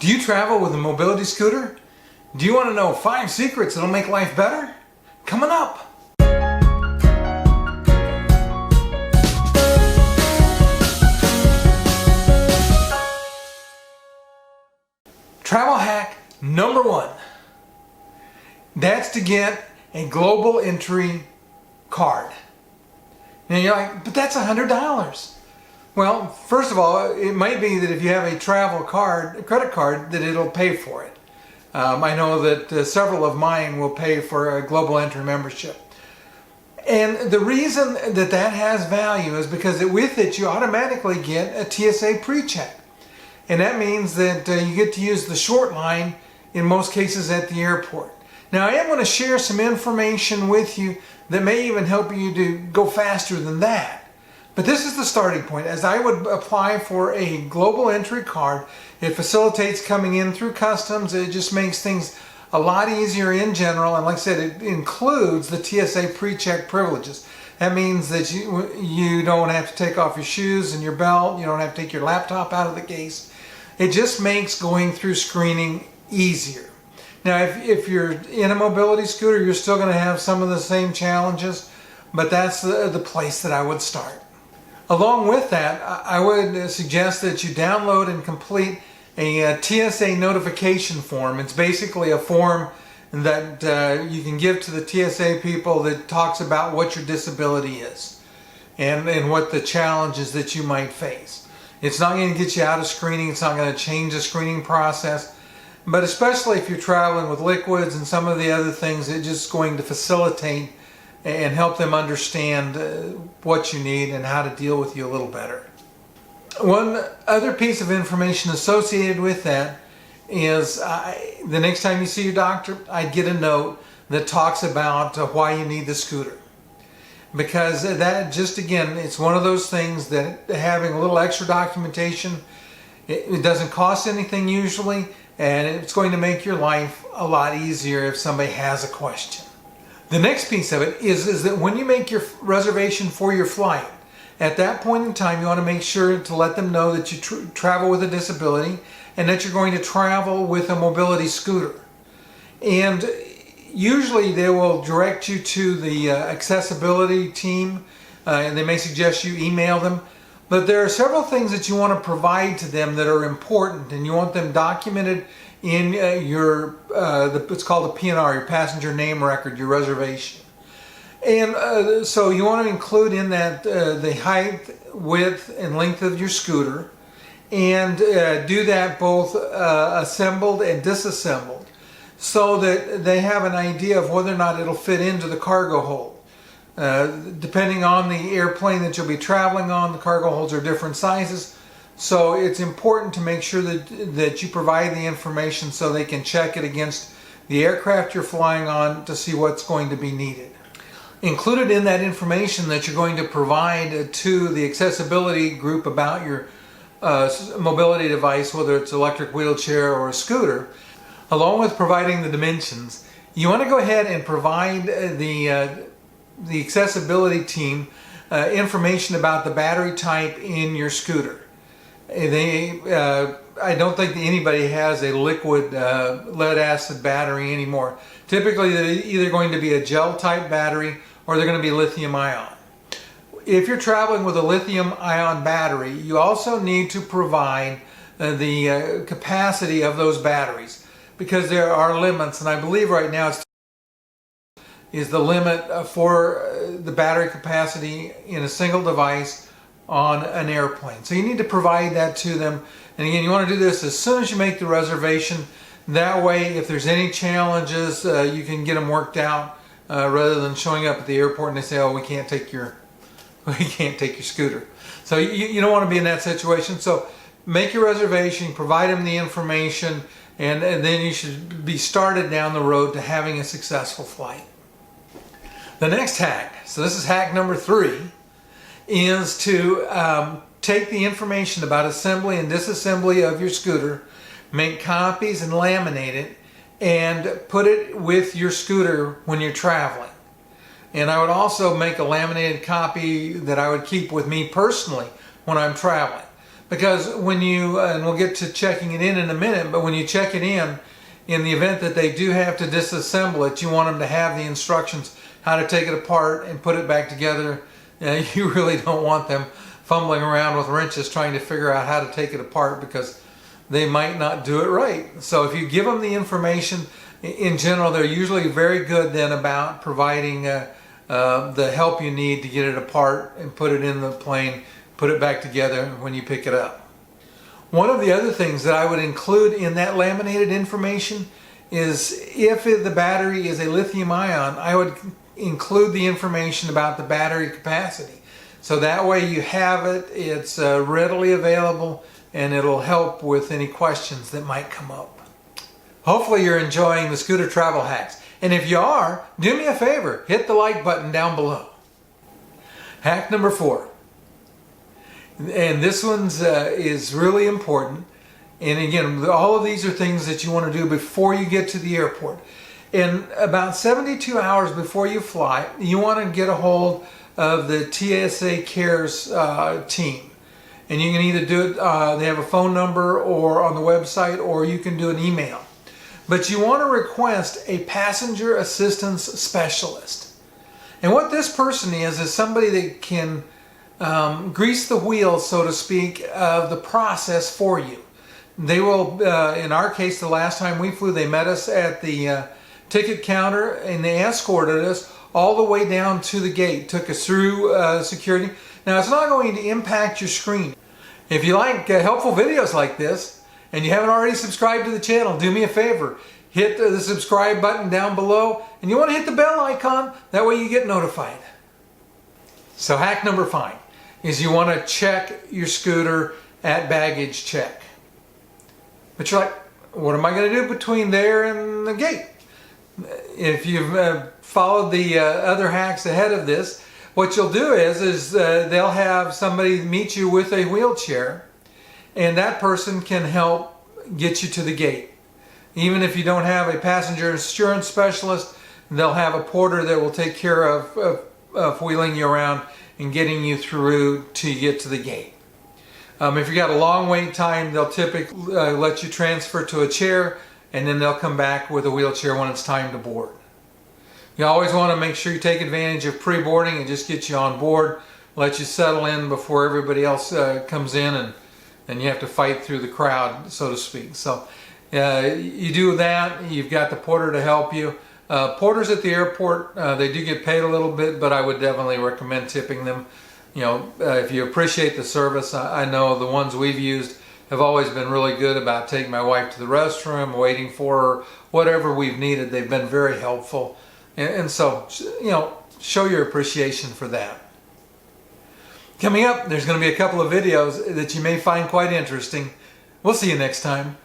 Do you travel with a mobility scooter? Do you want to know 5 secrets that'll make life better? Coming up! Travel hack number 1. That's to get a global entry card. And you're like, but that's $100. Well, first of all, it might be that if you have a travel card, a credit card, that it'll pay for it. I know that several of mine will pay for a global entry membership. And the reason that that has value is because with it you automatically get a TSA PreCheck. And that means that you get to use the short line in most cases at the airport. Now I am going to share some information with you that may even help you to go faster than that. But this is the starting point. As I would apply for a global entry card, it facilitates coming in through customs. It just makes things a lot easier in general. And like I said, it includes the TSA PreCheck privileges. That means that you don't have to take off your shoes and your belt. You don't have to take your laptop out of the case. It just makes going through screening easier. Now, if you're in a mobility scooter, you're still going to have some of the same challenges, but that's the place that I would start. Along with that, I would suggest that you download and complete a TSA notification form. It's basically a form that you can give to the TSA people that talks about what your disability is and what the challenges that you might face. It's not going to get you out of screening. It's not going to change the screening process. But especially if you're traveling with liquids and some of the other things, it's just going to facilitate and help them understand what you need and how to deal with you a little better. One other piece of information associated with that is the next time you see your doctor, I'd get a note that talks about why you need the scooter. Because that just, again, it's one of those things that having a little extra documentation, it doesn't cost anything usually, and it's going to make your life a lot easier if somebody has a question. The next piece of it is that when you make your reservation for your flight, at that point in time you want to make sure to let them know that you travel with a disability and that you're going to travel with a mobility scooter. And usually they will direct you to the accessibility team and they may suggest you email them. But there are several things that you want to provide to them that are important, and you want them documented in your, it's called a PNR, your passenger name record, your reservation. And so you want to include in that the height, width, and length of your scooter, and do that both assembled and disassembled, so that they have an idea of whether or not it'll fit into the cargo hold. Depending on the airplane that you'll be traveling on, the cargo holds are different sizes. So it's important to make sure that you provide the information so they can check it against the aircraft you're flying on to see what's going to be needed. Included in that information that you're going to provide to the accessibility group about your mobility device, whether it's an electric wheelchair or a scooter, along with providing the dimensions, you want to go ahead and provide the accessibility team information about the battery type in your scooter. I don't think that anybody has a liquid lead acid battery anymore. Typically they're either going to be a gel type battery or they're going to be lithium ion. If you're traveling with a lithium ion battery, you also need to provide the capacity of those batteries, because there are limits, and I believe right now is the limit for the battery capacity in a single device on an airplane. So you need to provide that to them. And again, you want to do this as soon as you make the reservation. That way, if there's any challenges, you can get them worked out rather than showing up at the airport and they say, "Oh, we can't take your scooter." So you don't want to be in that situation. So make your reservation, provide them the information, and then you should be started down the road to having a successful flight. The next hack, so this is hack number 3, is to take the information about assembly and disassembly of your scooter, make copies and laminate it, and put it with your scooter when you're traveling. And I would also make a laminated copy that I would keep with me personally when I'm traveling. Because when you, and we'll get to checking it in a minute, but when you check it in the event that they do have to disassemble it, you want them to have the instructions how to take it apart and put it back together. You really don't want them fumbling around with wrenches trying to figure out how to take it apart, because they might not do it right. So if you give them the information, in general, they're usually very good then about providing the help you need to get it apart and put it in the plane, put it back together when you pick it up. One of the other things that I would include in that laminated information is, if the battery is a lithium ion, I would include the information about the battery capacity. So that way you have it, it's readily available, and it'll help with any questions that might come up. Hopefully you're enjoying the scooter travel hacks. And if you are, do me a favor, hit the like button down below. Hack number 4. And this one's is really important. And again, all of these are things that you want to do before you get to the airport. And about 72 hours before you fly, you want to get a hold of the TSA Cares team. And you can either do it, they have a phone number or on the website, or you can do an email. But you want to request a passenger assistance specialist. And what this person is somebody that can grease the wheels, so to speak, of the process for you. They will, in our case, the last time we flew, they met us at the ticket counter and they escorted us all the way down to the gate, took us through security. Now, it's not going to impact your screen. If you like helpful videos like this, and you haven't already subscribed to the channel, do me a favor. Hit the subscribe button down below, and you want to hit the bell icon, that way you get notified. So hack number 5 is you want to check your scooter at baggage check. But you're like, what am I going to do between there and the gate? If you've followed the other hacks ahead of this, what you'll do is they'll have somebody meet you with a wheelchair, and that person can help get you to the gate. Even if you don't have a passenger insurance specialist, they'll have a porter that will take care of wheeling you around and getting you through to get to the gate. If you got a long wait time, they'll typically let you transfer to a chair, and then they'll come back with a wheelchair when it's time to board. You always want to make sure you take advantage of pre-boarding and just get you on board, let you settle in before everybody else comes in, and you have to fight through the crowd, so to speak. So you do that, you've got the porter to help you. Porters at the airport, they do get paid a little bit, but I would definitely recommend tipping them. You know, if you appreciate the service, I know the ones we've used have always been really good about taking my wife to the restroom, waiting for her, whatever we've needed. They've been very helpful. And so, you know, show your appreciation for that. Coming up, there's going to be a couple of videos that you may find quite interesting. We'll see you next time.